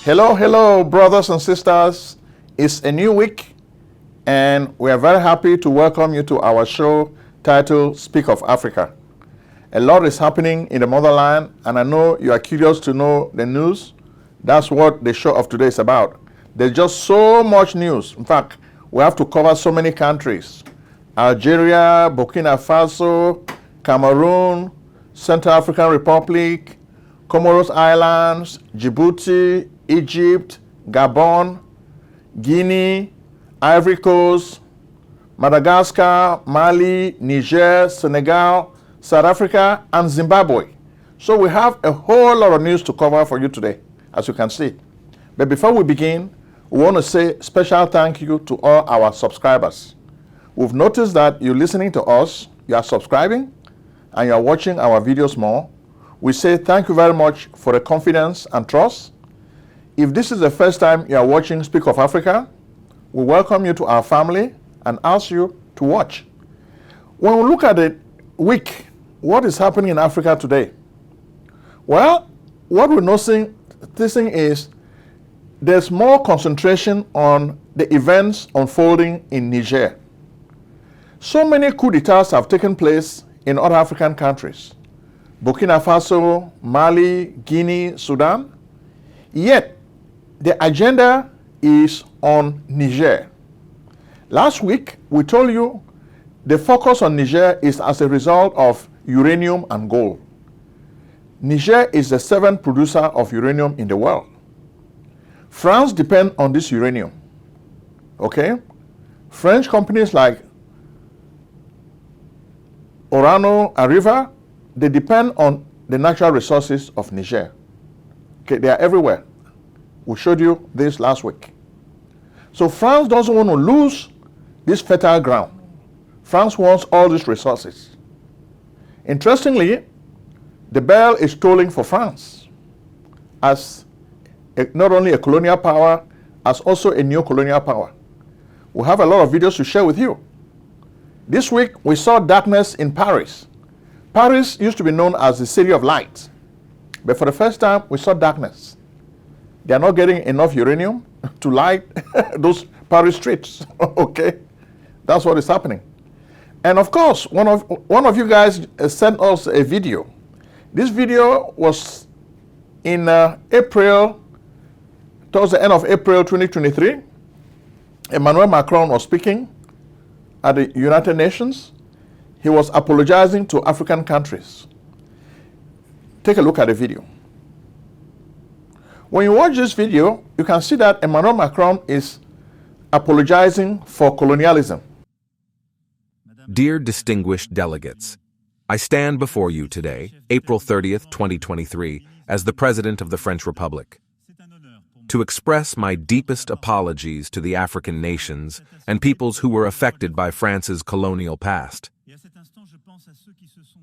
Hello, hello, brothers and sisters. It's a new week, and we are very happy to welcome you to our show titled Speak of Africa. A lot is happening in the motherland, and I know you are curious to know the news. That's what the show of today is about. There's just so much news. In fact, we have to cover so many countries. Algeria, Burkina Faso, Cameroon, Central African Republic, Comoros Islands, Djibouti, Egypt, Gabon, Guinea, Ivory Coast, Madagascar, Mali, Niger, Senegal, South Africa, and Zimbabwe. So we have a whole lot of news to cover for you today, as you can see. But before we begin, we want to say special thank you to all our subscribers. We've noticed that you're listening to us, you are subscribing, and you are watching our videos more. We say thank you very much for the confidence and trust. If this is the first time you are watching Speak of Africa, we welcome you to our family and ask you to watch. When we look at the week, what is happening in Africa today? Well, what we're noticing is there's more concentration on the events unfolding in Niger. So many coups d'etats have taken place in other African countries. Burkina Faso, Mali, Guinea, Sudan. Yet, the agenda is on Niger. Last week, we told you the focus on Niger is as a result of uranium and gold. Niger is the 7th producer of uranium in the world. France depends on this uranium. Okay? French companies like Orano and River, they depend on the natural resources of Niger. Okay, they are everywhere. We showed you this last week. So France doesn't want to lose this fertile ground. France wants all these resources. Interestingly, the bell is tolling for France as not only a colonial power, as also a new colonial power. We have a lot of videos to share with you. This week, we saw darkness in Paris. Paris used to be known as the city of light, but for the first time, we saw darkness. They are not getting enough uranium to light those Paris streets. Okay, that's what is happening. And of course, one of you guys sent us a video. This video was in April, towards the end of April 2023. Emmanuel Macron was speaking at the United Nations. He was apologizing to African countries. Take a look at the video. When you watch this video, you can see that Emmanuel Macron is apologizing for colonialism. Dear distinguished delegates, I stand before you today, April 30th, 2023, as the President of the French Republic, to express my deepest apologies to the African nations and peoples who were affected by France's colonial past.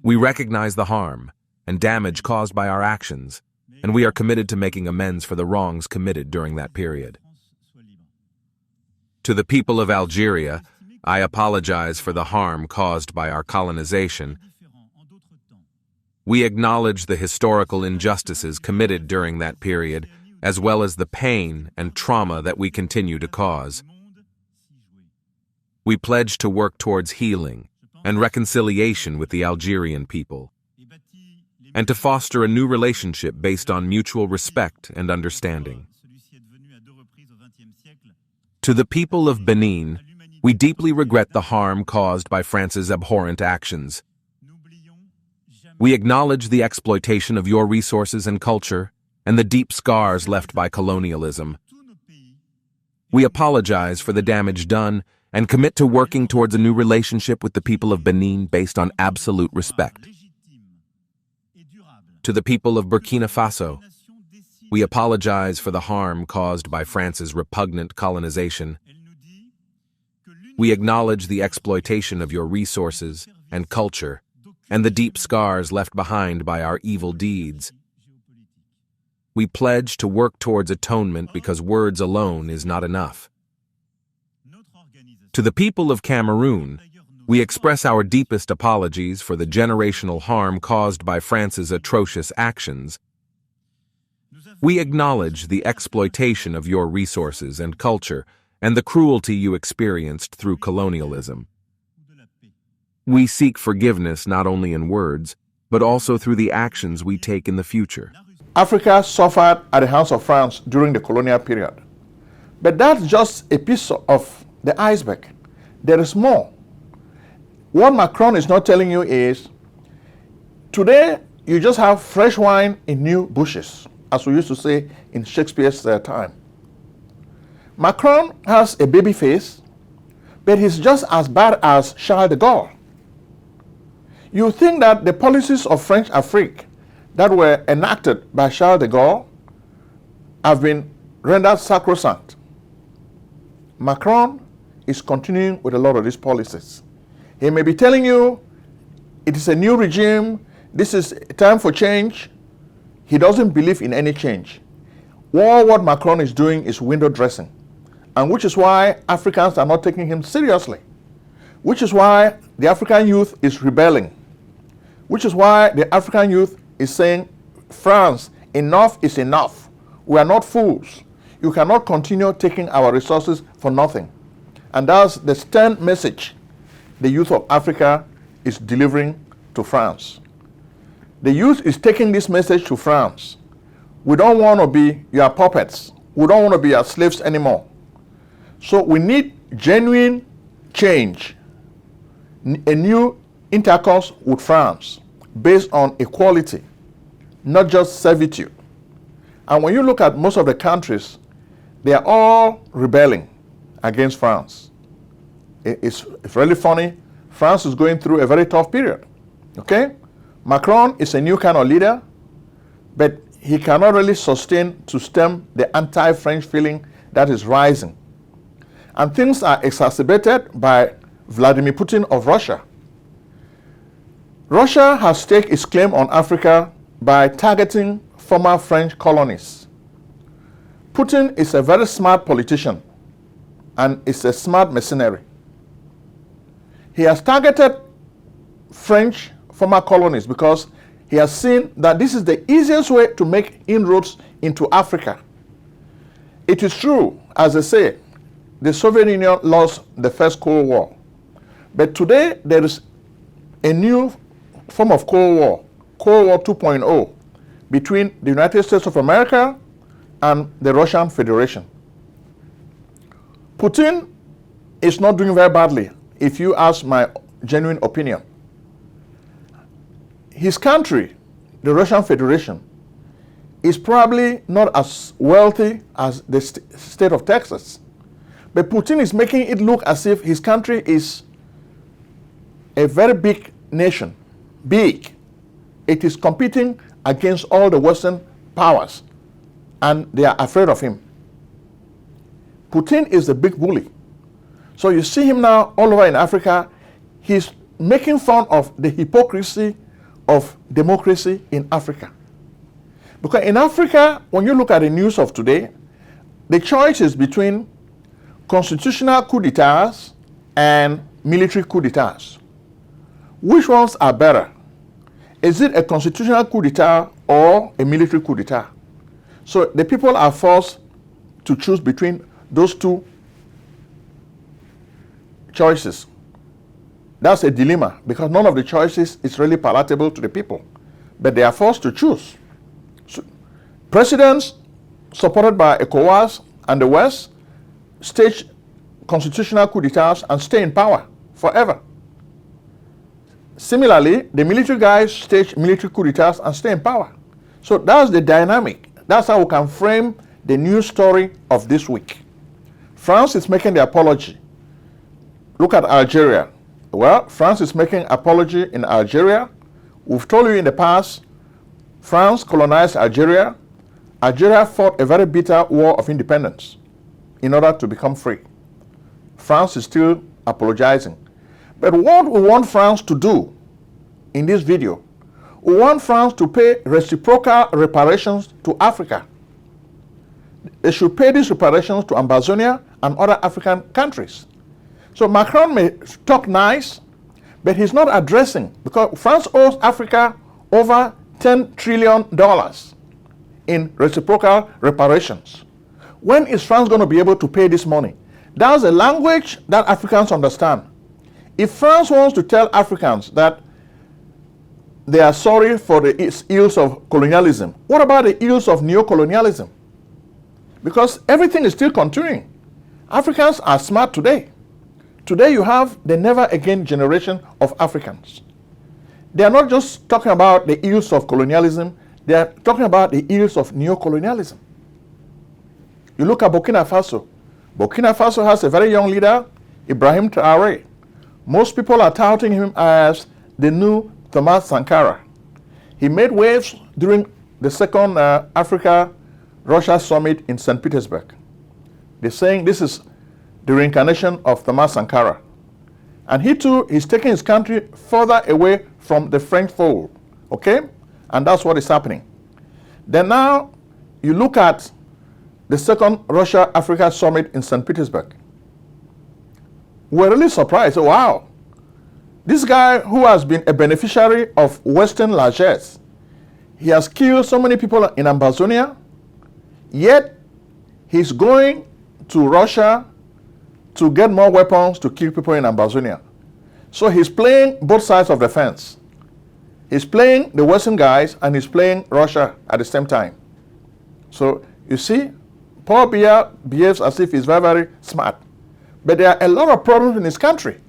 We recognize the harm and damage caused by our actions, and we are committed to making amends for the wrongs committed during that period. To the people of Algeria, I apologize for the harm caused by our colonization. We acknowledge the historical injustices committed during that period, as well as the pain and trauma that we continue to cause. We pledge to work towards healing and reconciliation with the Algerian people, and to foster a new relationship based on mutual respect and understanding. To the people of Benign, we deeply regret the harm caused by France's abhorrent actions. We acknowledge the exploitation of your resources and culture and the deep scars left by colonialism. We apologize for the damage done and commit to working towards a new relationship with the people of Benign based on absolute respect. To the people of Burkina Faso, we apologize for the harm caused by France's repugnant colonization. We acknowledge the exploitation of your resources and culture and the deep scars left behind by our evil deeds. We pledge to work towards atonement because words alone is not enough. To the people of Cameroon, we express our deepest apologies for the generational harm caused by France's atrocious actions. We acknowledge the exploitation of your resources and culture and the cruelty you experienced through colonialism. We seek forgiveness not only in words, but also through the actions we take in the future. Africa suffered at the hands of France during the colonial period. But that's just a piece of the iceberg. There is more. What Macron is not telling you is, today you just have fresh wine in new bushes, as we used to say in Shakespeare's time. Macron has a baby face, but he's just as bad as Charles de Gaulle. You think that the policies of French Afrique that were enacted by Charles de Gaulle have been rendered sacrosanct. Macron is continuing with a lot of these policies. He may be telling you it is a new regime, this is time for change. He doesn't believe in any change. All what Macron is doing is window dressing, and which is why Africans are not taking him seriously, which is why the African youth is rebelling, which is why the African youth is saying, France, enough is enough. We are not fools. You cannot continue taking our resources for nothing. And that's the stern message the youth of Africa is delivering to France. The youth is taking this message to France. We don't want to be your puppets. We don't want to be your slaves anymore. So we need genuine change, a new intercourse with France based on equality, not just servitude. And when you look at most of the countries, they are all rebelling against France. It's really funny. France is going through a very tough period. Okay? Macron is a new kind of leader, but he cannot really sustain to stem the anti-French feeling that is rising. And things are exacerbated by Vladimir Putin of Russia. Russia has staked its claim on Africa by targeting former French colonies. Putin is a very smart politician and is a smart mercenary. He has targeted French former colonies because he has seen that this is the easiest way to make inroads into Africa. It is true, as they say, the Soviet Union lost the first Cold War. But today there is a new form of Cold War, Cold War 2.0, between the United States of America and the Russian Federation. Putin is not doing very badly, if you ask my genuine opinion. His country, the Russian Federation, is probably not as wealthy as the state of Texas. But Putin is making it look as if his country is a very big nation. Big. It is competing against all the Western powers, and they are afraid of him. Putin is the big bully. So you see him now all over in Africa. He's making fun of the hypocrisy of democracy in Africa. Because in Africa, when you look at the news of today, the choice is between constitutional coup d'etats and military coup d'etats. Which ones are better? Is it a constitutional coup d'etat or a military coup d'etat? So the people are forced to choose between those two choices. That's a dilemma because none of the choices is really palatable to the people, but they are forced to choose. So, presidents supported by ECOWAS and the West stage constitutional coup d'etats and stay in power forever. Similarly, the military guys stage military coup d'etats and stay in power. So that's the dynamic. That's how we can frame the news story of this week. France is making the apology. Look at Algeria. Well, France is making apology in Algeria. We've told you in the past, France colonized Algeria. Algeria fought a very bitter war of independence in order to become free. France is still apologizing. But what we want France to do in this video, we want France to pay reciprocal reparations to Africa. They should pay these reparations to Ambazonia and other African countries. So Macron may talk nice, but he's not addressing, because France owes Africa over $10 trillion. in reciprocal reparations. When is France going to be able to pay this money? That's a language that Africans understand. If France wants to tell Africans that they are sorry for the ills of colonialism, what about the ills of neocolonialism? Because everything is still continuing. Africans are smart today. Today you have the never again generation of Africans. They are not just talking about the ills of colonialism, they are talking about the ills of neocolonialism. You look at Burkina Faso. Burkina Faso has a very young leader, Ibrahim Traoré. Most people are touting him as the new Thomas Sankara. He made waves during the second Africa-Russia summit in St. Petersburg. They're saying this is the reincarnation of Thomas Sankara. And he too is taking his country further away from the French fold. Okay? And that's what is happening. Then now you look at the second Russia-Africa summit in St. Petersburg. We're really surprised. Wow. This guy who has been a beneficiary of Western largesse, he has killed so many people in Ambazonia, yet he's going to Russia to get more weapons to kill people in Ambazonia. So he's playing both sides of the fence. He's playing the Western guys and he's playing Russia at the same time. So you see, Paul Biya behaves as if he's very, very smart. But there are a lot of problems in his country.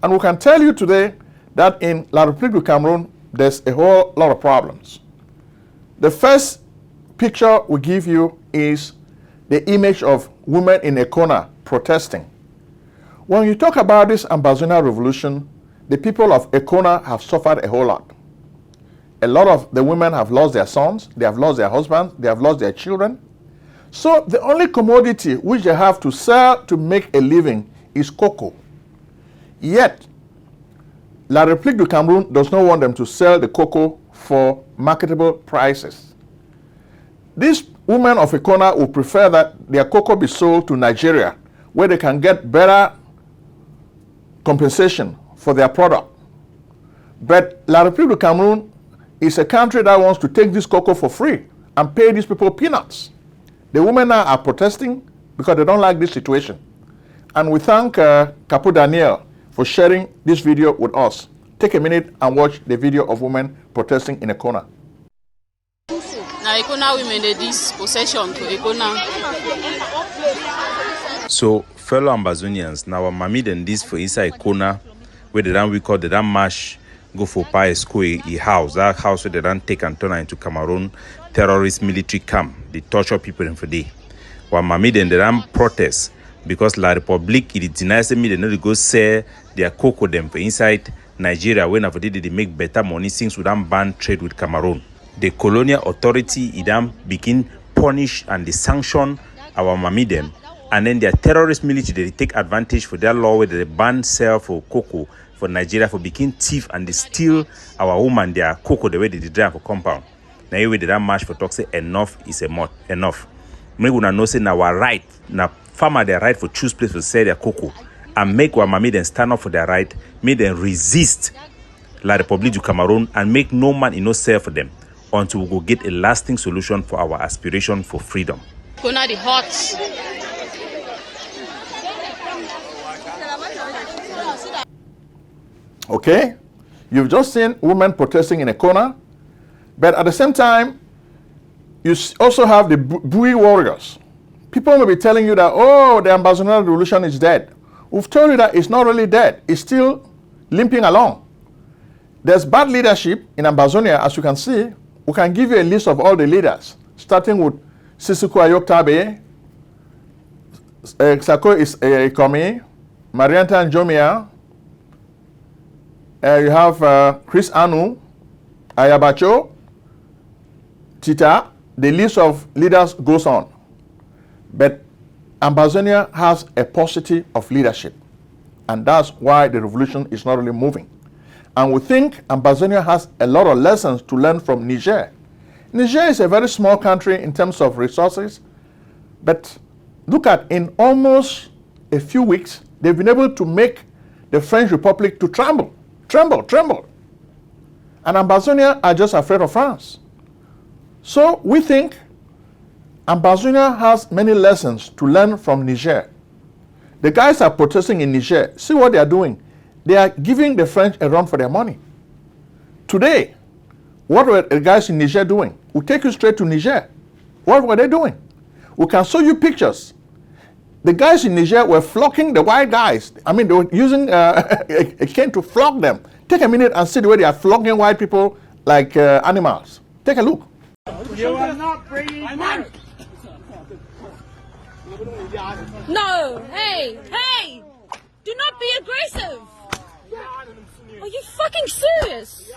And we can tell you today that in La République du Cameroon, there's a whole lot of problems. The first picture we give you is the image of women in a corner protesting. When you talk about this Ambazonia revolution, the people of Ekona have suffered a whole lot. A lot of the women have lost their sons, they have lost their husbands, they have lost their children. So the only commodity which they have to sell to make a living is cocoa. Yet, La République du Cameroon does not want them to sell the cocoa for marketable prices. These women of Ekona would prefer that their cocoa be sold to Nigeria, where they can get better compensation for their product. But La République du Cameroon is a country that wants to take this cocoa for free and pay these people peanuts. The women now are protesting because they don't like this situation. And we thank Capo Daniel for sharing this video with us. Take a minute and watch the video of women protesting in Ekona. Na Ekona women dey this possession to Ekona. So, fellow Ambazonians, now mami den this for inside Ekona, where they don't record, they don't march, go for pie school, a house, that house where they don't take and turn into Cameroon terrorist military camp. They torture people in for day. While mami then they don't protest because La Republique it denies me they know to go sell their cocoa them for inside Nigeria when after they make better money since we don't ban trade with Cameroon. The colonial authority it don't begin punish and they sanction our mami them, and then their terrorist military they take advantage for their law where they ban sell for cocoa for Nigeria for begin thief and they steal our woman their cocoa the way they drive for compound. Now you they don't march for talk say enough is a mod enough. Make una know say now our right, now farmer their right for choose place to sell their cocoa and make our mami then stand up for their right, make them resist La République du Cameroon and make no man in no sell for them until we go get a lasting solution for our aspiration for freedom. Ekona the hot. Okay? You've just seen women protesting in Ekona, but at the same time, you also have the Bui warriors. People may be telling you that, oh, the Ambazonia revolution is dead. We've told you that it's not really dead. It's still limping along. There's bad leadership in Ambazonia, as you can see. We can give you a list of all the leaders, starting with Sissoko Ayok-Tabe, Sako Ikomi, Marianta Njomia. You have Chris Anu, Ayabacho, Tita. The list of leaders goes on. But Ambazonia has a paucity of leadership. And that's why the revolution is not really moving. And we think Ambazonia has a lot of lessons to learn from Niger. Niger is a very small country in terms of resources. But look at, in almost a few weeks, they've been able to make the French Republic to tremble. And Ambazonia are just afraid of France. So we think Ambazonia has many lessons to learn from Niger. The guys are protesting in Niger. See what they are doing. They are giving the French a run for their money. Today, what were the guys in Niger doing? We'll take you straight to Niger. What were they doing? We can show you pictures. The guys in Niger were flocking the white guys. I mean, they were using a cane to flock them. Take a minute and see the way they are flocking white people like animals. Take a look. You are not bringing money. No, hey, hey! Do not be aggressive! Are you fucking serious?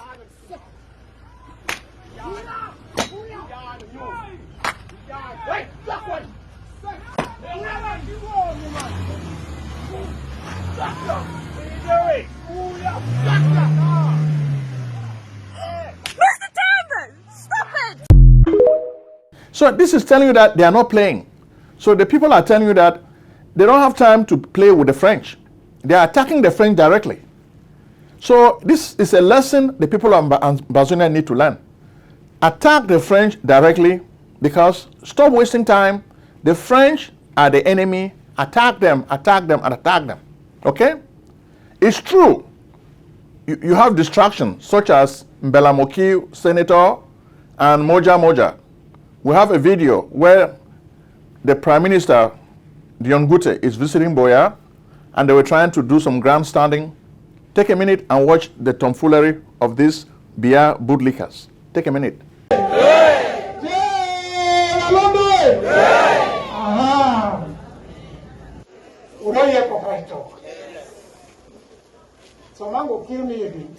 Mr. Tambor, stop it! So this is telling you that they are not playing. So the people are telling you that they don't have time to play with the French. They are attacking the French directly. So this is a lesson the people of Ambazonia need to learn. Attack the French directly, because stop wasting time. The French are the enemy. Attack them, attack them, and attack them. Okay? It's true. You have distractions such as Mbelamoki, Senator, and Moja Moja. We have a video where the Prime Minister, Dion Gute, is visiting Boya, and they were trying to do some grandstanding. Take a minute and watch the tomfoolery of these beer bootlickers. Take a minute. Someone will kill me again.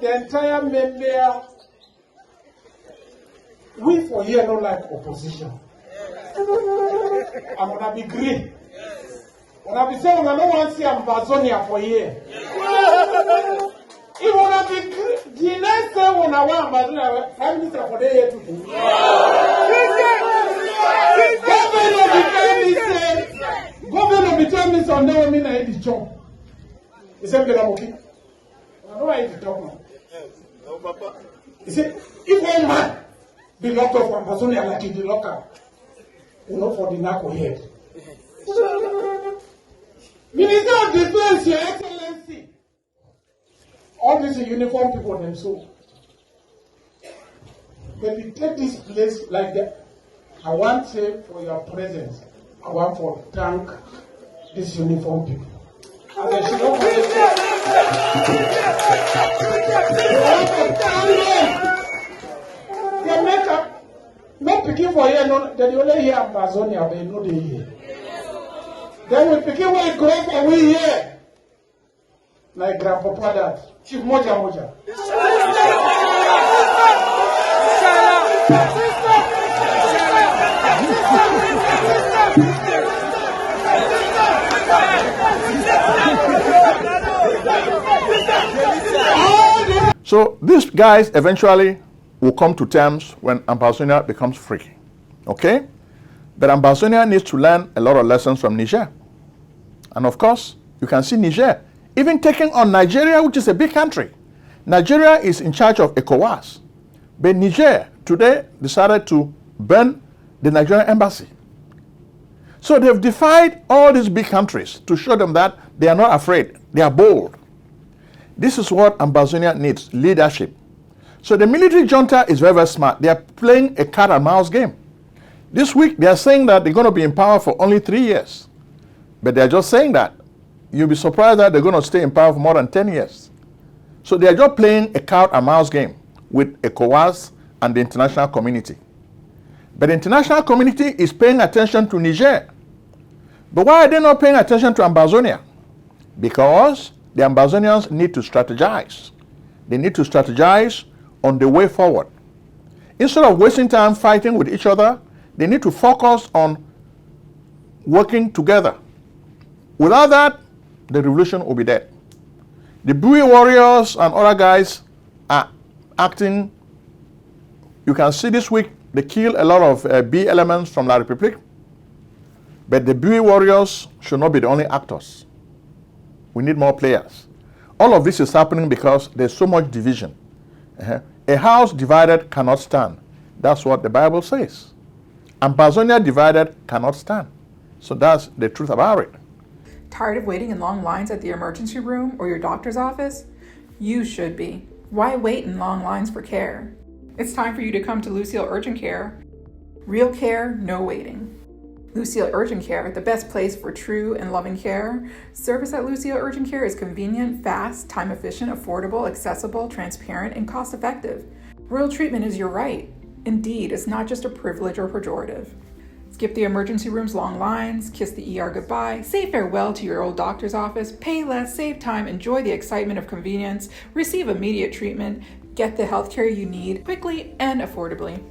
The entire member, we for here don't like opposition. I'm gonna be green. When I be saying I don't want to see Ambazonia for here. If wanna be green, the next day when I want Ambazonia, Prime Minister for the year to do. Governor between me Sunday when me na eat the job. He said, "Belamoki, I know I eat the job now." He said, "If one man be locked up from Ambazonia like in the locker, you know for the narco head." Minister of Defense, Your Excellency, all these uniform people them so. When we take this place like that, I want to say for your presence, I want to thank these uniform people. And I should not they make up, not picking for here, no, they only hear Ambazonia, they know they hear. Then we picking what grow for we here. Like Grandpapa that, Chief Moja Moja. So these guys eventually will come to terms when Ambazonia becomes free. Okay? But Ambazonia needs to learn a lot of lessons from Niger. And of course, you can see Niger even taking on Nigeria, which is a big country. Nigeria is in charge of ECOWAS. But Niger today decided to burn the Nigerian embassy. So they've defied all these big countries to show them that they are not afraid. They are bold. This is what Ambazonia needs, leadership. So the military junta is very, very smart. They are playing a cat and mouse game. This week, they are saying that they're going to be in power for only 3 years. But they're just saying that. You'll be surprised that they're going to stay in power for more than 10 years. So they are just playing a cat and mouse game with ECOWAS and the international community. But the international community is paying attention to Niger. But why are they not paying attention to Ambazonia? Because the Ambazonians need to strategize. They need to strategize on the way forward. Instead of wasting time fighting with each other, they need to focus on working together. Without that, the revolution will be dead. The Bui warriors and other guys are acting. You can see this week they kill a lot of B elements from La République. But the Bui warriors should not be the only actors. We need more players. All of this is happening because there's so much division. A house divided cannot stand. That's what the Bible says. Ambazonia divided cannot stand. So that's the truth about it. Tired of waiting in long lines at the emergency room or your doctor's office? You should be. Why wait in long lines for care? It's time for you to come to Lucille Urgent Care. Real care, no waiting. Lucille Urgent Care, the best place for true and loving care. Service at Lucille Urgent Care is convenient, fast, time efficient, affordable, accessible, transparent, and cost effective. Royal treatment is your right. Indeed, it's not just a privilege or pejorative. Skip the emergency room's long lines, kiss the ER goodbye, say farewell to your old doctor's office, pay less, save time, enjoy the excitement of convenience, receive immediate treatment, get the healthcare you need quickly and affordably.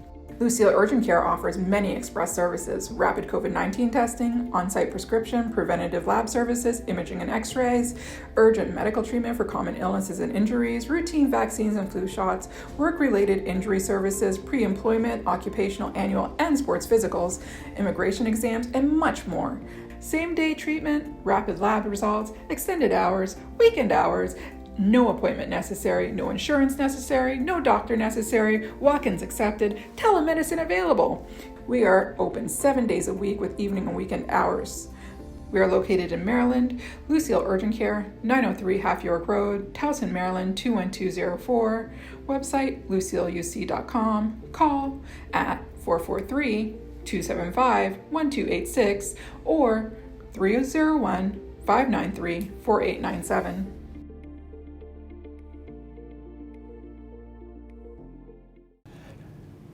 Lucille Urgent Care offers many express services: rapid COVID-19 testing, on-site prescription, preventative lab services, imaging and x-rays, urgent medical treatment for common illnesses and injuries, routine vaccines and flu shots, work-related injury services, pre-employment, occupational, annual, and sports physicals, immigration exams, and much more. Same-day treatment, rapid lab results, extended hours, weekend hours, no appointment necessary, no insurance necessary, no doctor necessary, walk-ins accepted, telemedicine available. We are open 7 days a week with evening and weekend hours. We are located in Maryland. Lucille Urgent Care, 903 Half York Road, Towson, Maryland, 21204. Website, lucilleuc.com. Call at 443-275-1286 or 301-593-4897.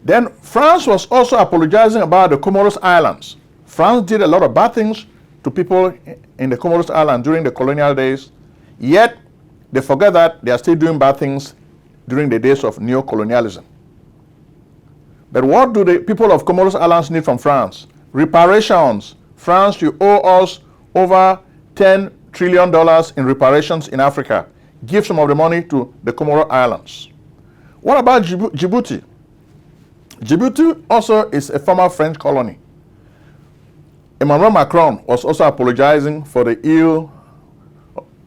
Then France was also apologizing about the Comoros Islands. France did a lot of bad things to people in the Comoros Islands during the colonial days, yet they forget that they are still doing bad things during the days of neo-colonialism. But what do the people of Comoros Islands need from France? Reparations. France, you owe us over $10 trillion in reparations in Africa. Give some of the money to the Comoros Islands. What about Djibouti? Djibouti also is a former French colony. Emmanuel Macron was also apologizing for the ill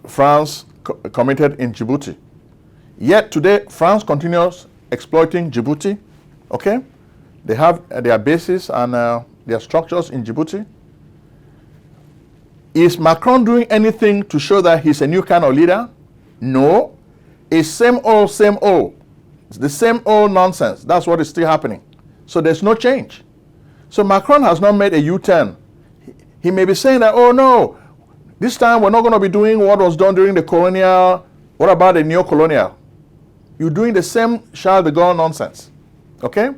France committed in Djibouti. Yet today, France continues exploiting Djibouti. Okay? They have their bases and their structures in Djibouti. Is Macron doing anything to show that he's a new kind of leader? No. It's same old, same old. It's the same old nonsense. That's what is still happening. So there's no change. So Macron has not made a U-turn. He may be saying that, oh no, this time we're not going to be doing what was done during the colonial. What about the neo-colonial? You're doing the same Charles de Gaulle nonsense. Okay?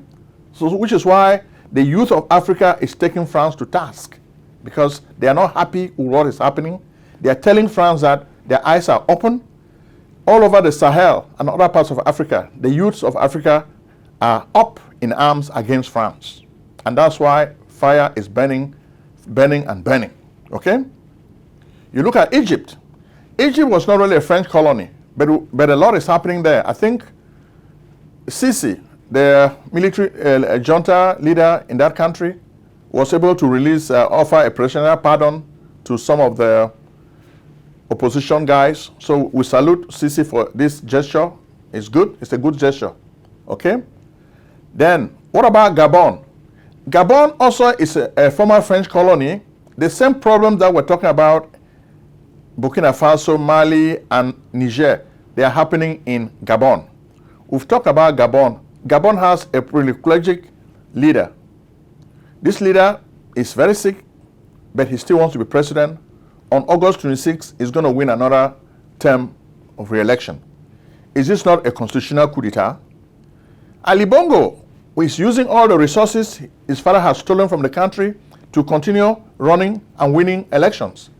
So which is why the youth of Africa is taking France to task, because they are not happy with what is happening. They are telling France that their eyes are open. All over the Sahel and other parts of Africa, the youths of Africa are up in arms against France. And that's why fire is burning and burning. Okay? You look at Egypt. Egypt was not really a French colony, but a lot is happening there. I think Sisi, the military junta leader in that country, was able to offer a presidential pardon to some of the opposition guys. So we salute Sisi for this gesture. It's good. It's a good gesture. Okay? Then, what about Gabon? Gabon also is a former French colony. The same problems that we're talking about, Burkina Faso, Mali, and Niger, they are happening in Gabon. We've talked about Gabon. Gabon has a privileged leader. This leader is very sick, but he still wants to be president. On August 26th, he's going to win another term of re-election. Is this not a constitutional coup d'etat? Ali Bongo is using all the resources his father has stolen from the country to continue running and winning elections.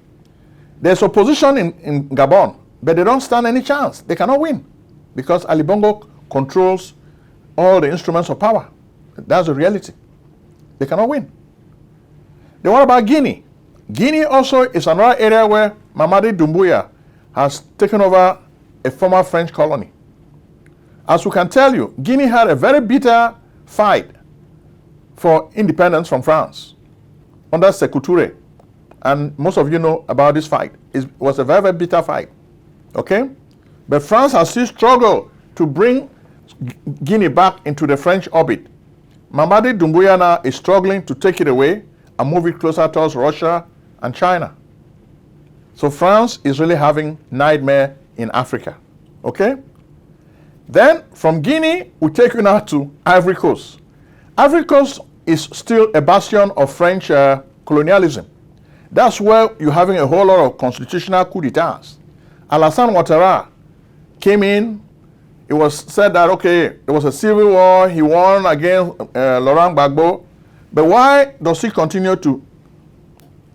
There's opposition in Gabon, but they don't stand any chance. They cannot win because Ali Bongo controls all the instruments of power. That's the reality. They cannot win. Then what about Guinea? Guinea also is another area where Mamadi Doumbouya has taken over a former French colony. As we can tell you, Guinea had a very bitter fight for independence from France under Sékou Touré. And most of you know about this fight. It was a very, very bitter fight. Okay? But France has still struggled to bring Guinea back into the French orbit. Mamadi Doumbouya now is struggling to take it away and move it closer towards Russia and China. So France is really having nightmare in Africa. Okay? Then from Guinea, we take you now to Ivory Coast. Ivory Coast is still a bastion of French colonialism. That's where you're having a whole lot of constitutional coup d'etats. Alassane Ouattara came in. It was said that, okay, there was a civil war. He won against Laurent Gbagbo. But why does he continue to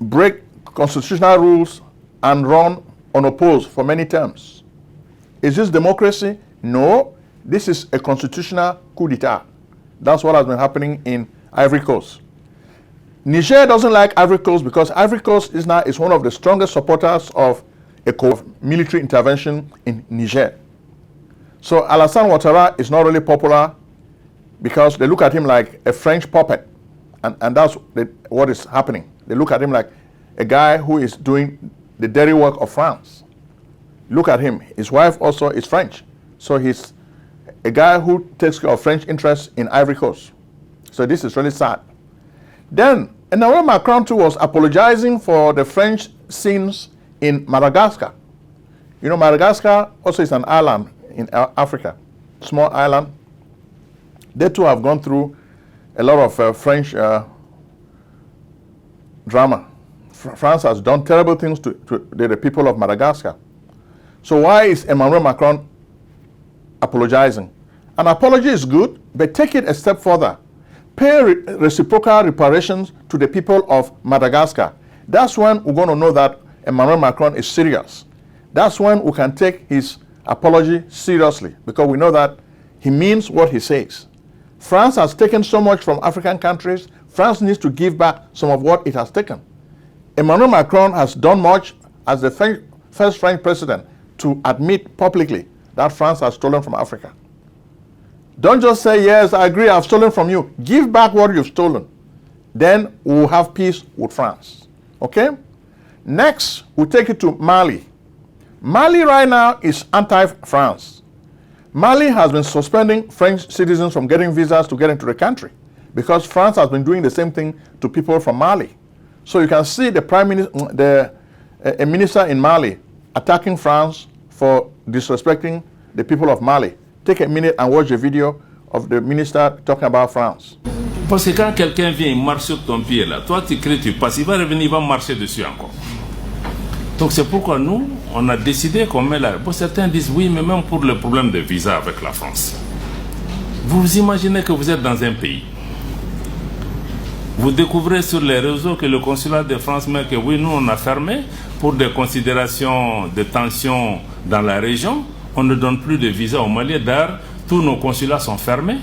break constitutional rules and run unopposed for many terms? Is this democracy? No. This is a constitutional coup d'etat. That's what has been happening in Ivory Coast. Niger doesn't like Ivory Coast because Ivory Coast is one of the strongest supporters of a military intervention in Niger. So Alassane Ouattara is not really popular because they look at him like a French puppet. And that's what is happening. They look at him like a guy who is doing the dirty work of France. Look at him. His wife also is French. So he's a guy who takes care of French interests in Ivory Coast. So this is really sad. Then, Emmanuel Macron too was apologizing for the French sins in Madagascar. You know, Madagascar also is an island in Africa, small island. They too have gone through a lot of French drama. France has done terrible things to the people of Madagascar. So why is Emmanuel Macron apologizing? An apology is good, but take it a step further. Pay reciprocal reparations to the people of Madagascar. That's when we're going to know that Emmanuel Macron is serious. That's when we can take his apology seriously, because we know that he means what he says. France has taken so much from African countries. France needs to give back some of what it has taken. Emmanuel Macron has done much as the first French president to admit publicly that France has stolen from Africa. Don't just say, yes, I agree, I've stolen from you. Give back what you've stolen. Then we'll have peace with France. Okay? Next, we'll take it to Mali. Mali right now is anti-France. Mali has been suspending French citizens from getting visas to get into the country because France has been doing the same thing to people from Mali. So you can see the prime minister, a minister in Mali attacking France for disrespecting the people of Mali. Take a minute and watch the video of the minister talking about France. Parce que quand quelqu'un vient et marche sur ton pied là, toi tu cries, tu passes, il va revenir, il va marcher dessus encore. Donc c'est pourquoi nous, on a décidé qu'on met là. Bon, certains disent oui, mais même pour le problème de visa avec la France. Vous imaginez que vous êtes dans un pays. Vous découvrez sur les réseaux que le consulat de France met que oui, nous on a fermé pour des considérations de tension dans la région. On ne donne plus de visa au Mali. D'ailleurs, tous nos consulats sont fermés.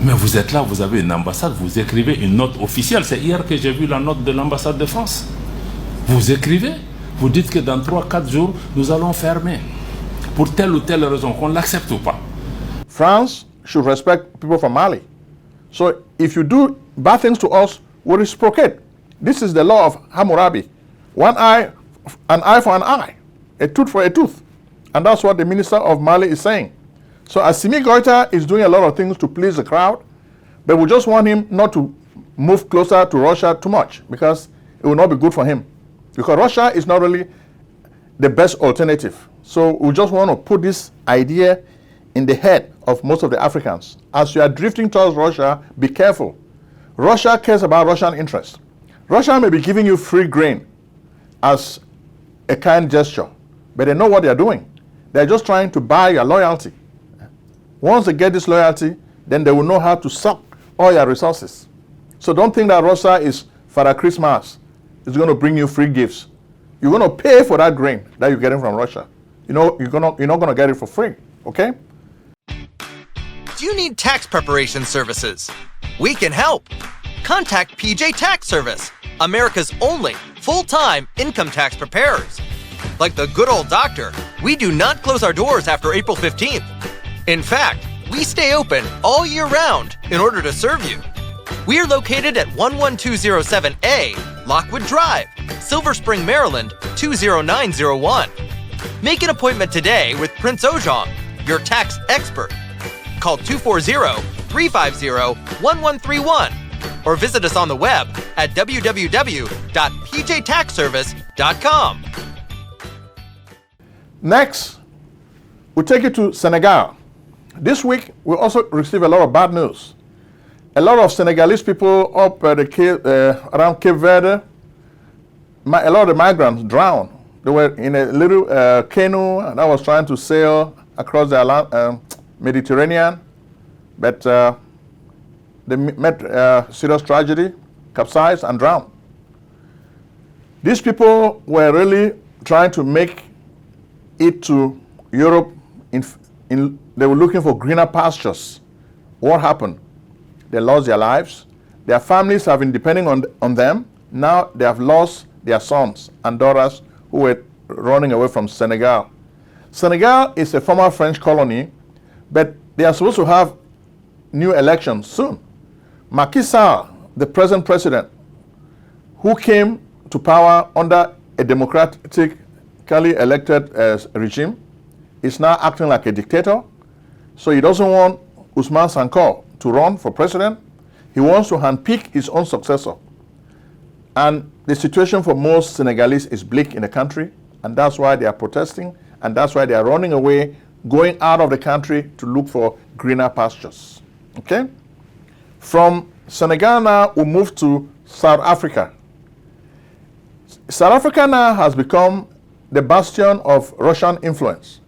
Mais vous êtes là, vous avez une ambassade, vous écrivez une note officielle. C'est hier que j'ai vu la note de l'ambassade de France. Vous écrivez, vous dites que dans 3-4 jours, nous allons fermer. Pour telle ou telle raison, qu'on l'accepte ou pas. France should respect people from Mali. So if you do bad things to us, we reciprocate. This is the law of Hammurabi. An eye for an eye. A tooth for a tooth. And that's what the minister of Mali is saying. So Assimi Goïta is doing a lot of things to please the crowd, but we just want him not to move closer to Russia too much because it will not be good for him. Because Russia is not really the best alternative. So we just want to put this idea in the head of most of the Africans. As you are drifting towards Russia, be careful. Russia cares about Russian interests. Russia may be giving you free grain as a kind gesture, but they know what they're doing. They're just trying to buy your loyalty. Once they get this loyalty, then they will know how to suck all your resources. So don't think that Russia is Father Christmas. It's going to bring you free gifts. You're going to pay for that grain that you're getting from Russia. You know, you're not going to get it for free, okay? Do you need tax preparation services? We can help. Contact PJ Tax Service, America's only full-time income tax preparers. Like the good old doctor, we do not close our doors after April 15th. In fact, we stay open all year round in order to serve you. We are located at 11207A, Lockwood Drive, Silver Spring, Maryland, 20901. Make an appointment today with Prince Ojong, your tax expert. Call 240-350-1131 or visit us on the web at www.pjtaxservice.com. Next, we take you to Senegal. This week, we also receive a lot of bad news. A lot of Senegalese people up around Cape Verde, a lot of the migrants drowned. They were in a little canoe that was trying to sail across the Mediterranean, but they met serious tragedy, capsized and drowned. These people were really trying to make it to Europe. They were looking for greener pastures. What happened? They lost their lives. Their families have been depending on them. Now they have lost their sons and daughters who were running away from Senegal. Senegal is a former French colony, but they are supposed to have new elections soon. Macky Sall, the present president, who came to power under a democratically elected regime, is now acting like a dictator. So he doesn't want Ousmane Sonko to run for president. He wants to handpick his own successor. And the situation for most Senegalese is bleak in the country, and that's why they are protesting, and that's why they are running away, going out of the country to look for greener pastures. Okay? From Senegal now, we move to South Africa. South Africa now has become the bastion of Russian influence.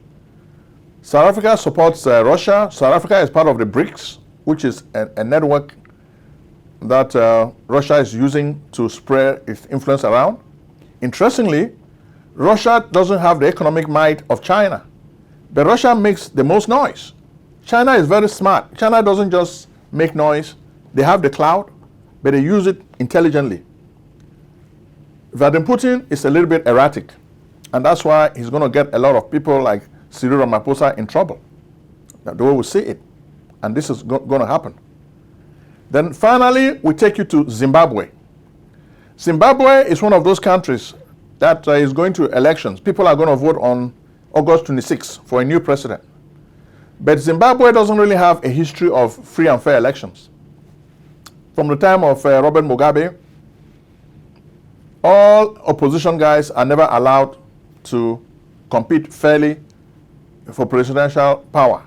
South Africa supports Russia. South Africa is part of the BRICS, which is a network that Russia is using to spread its influence around. Interestingly, Russia doesn't have the economic might of China, but Russia makes the most noise. China is very smart. China doesn't just make noise. They have the cloud, but they use it intelligently. Vladimir Putin is a little bit erratic, and that's why he's going to get a lot of people like Cyril Ramaphosa in trouble. That's the way we see it, and this is going to happen. Then finally, we take you to Zimbabwe. Zimbabwe is one of those countries that is going to elections. People are going to vote on August 26 for a new president. But Zimbabwe doesn't really have a history of free and fair elections. From the time of Robert Mugabe, all opposition guys are never allowed to compete fairly for presidential power.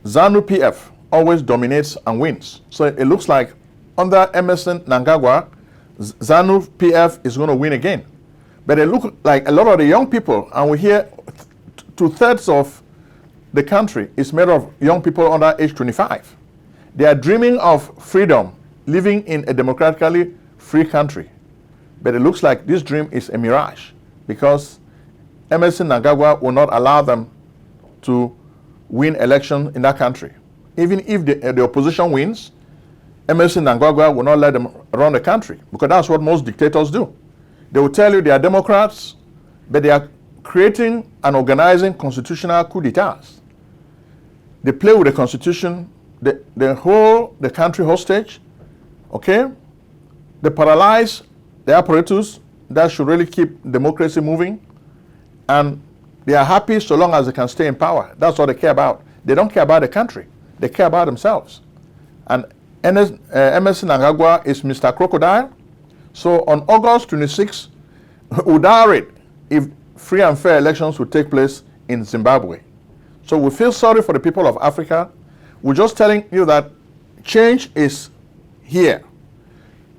ZANU-PF always dominates and wins. So it looks like under Emerson Mnangagwa, ZANU-PF is going to win again. But it looks like a lot of the young people, and we hear 2/3 of the country is made of young people under age 25. They are dreaming of freedom, living in a democratically free country. But it looks like this dream is a mirage because Emerson Mnangagwa will not allow them to win election in that country. Even if the opposition wins, Emerson Mnangagwa will not let them run the country because that's what most dictators do. They will tell you they are Democrats, but they are creating and organizing constitutional coup d'etats. They play with the constitution, they hold the country hostage, okay? They paralyze the apparatus that should really keep democracy moving, and they are happy so long as they can stay in power. That's what they care about. They don't care about the country. They care about themselves. And Emerson Mnangagwa is Mr. Crocodile. So on August 26, we dare it if free and fair elections will take place in Zimbabwe. So we feel sorry for the people of Africa. We're just telling you that change is here.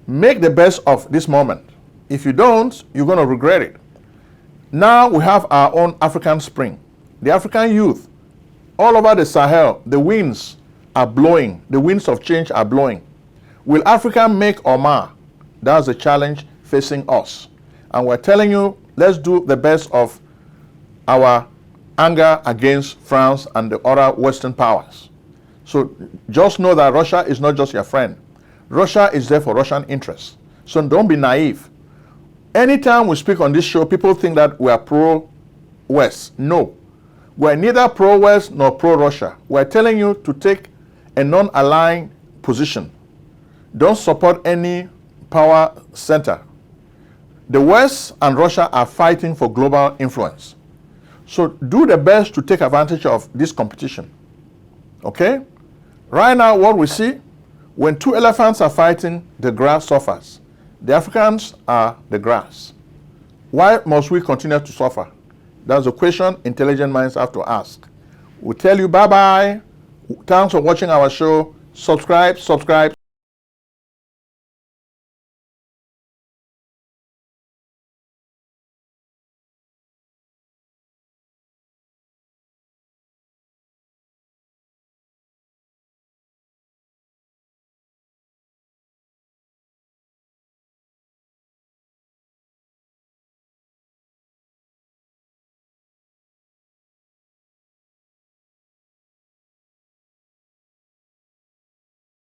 Make the best of this moment. If you don't, you're going to regret it. Now we have our own African Spring. The African youth, all over the Sahel, the winds are blowing. The winds of change are blowing. Will Africa make or mar? That's the challenge facing us. And we're telling you, let's do the best of our anger against France and the other Western powers. So just know that Russia is not just your friend. Russia is there for Russian interests. So don't be naive. Anytime we speak on this show, people think that we are pro-West. No. We're neither pro-West nor pro-Russia. We're telling you to take a non-aligned position. Don't support any power center. The West and Russia are fighting for global influence. So do the best to take advantage of this competition. Okay? Right now, what we see, when two elephants are fighting, the grass suffers. The Africans are the grass. Why must we continue to suffer? That's a question intelligent minds have to ask. We'll tell you bye-bye. Thanks for watching our show. Subscribe.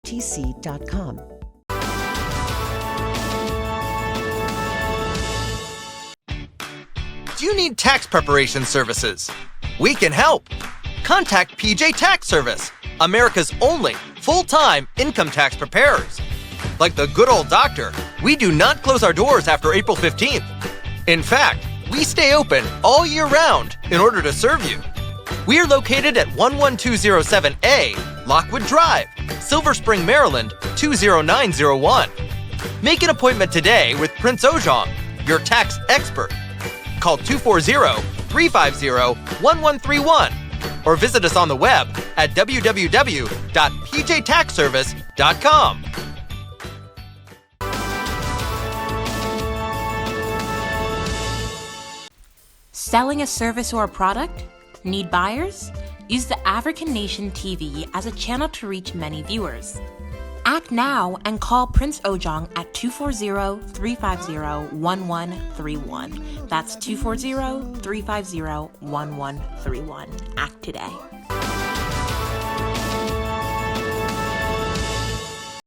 TC.com. Do you need tax preparation services? We can help. Contact PJ Tax Service, America's only full-time income tax preparers. Like the good old doctor, we do not close our doors after April 15th. In fact, we stay open all year round in order to serve you. We are located at 11207A, Lockwood Drive, Silver Spring, Maryland, 20901. Make an appointment today with Prince Ojong, your tax expert. Call 240-350-1131 or visit us on the web at www.pjtaxservice.com. Selling a service or a product? Need buyers? Use the African Nation TV as a channel to reach many viewers. Act now and call Prince Ojong at 240-350-1131. That's 240-350-1131. Act today.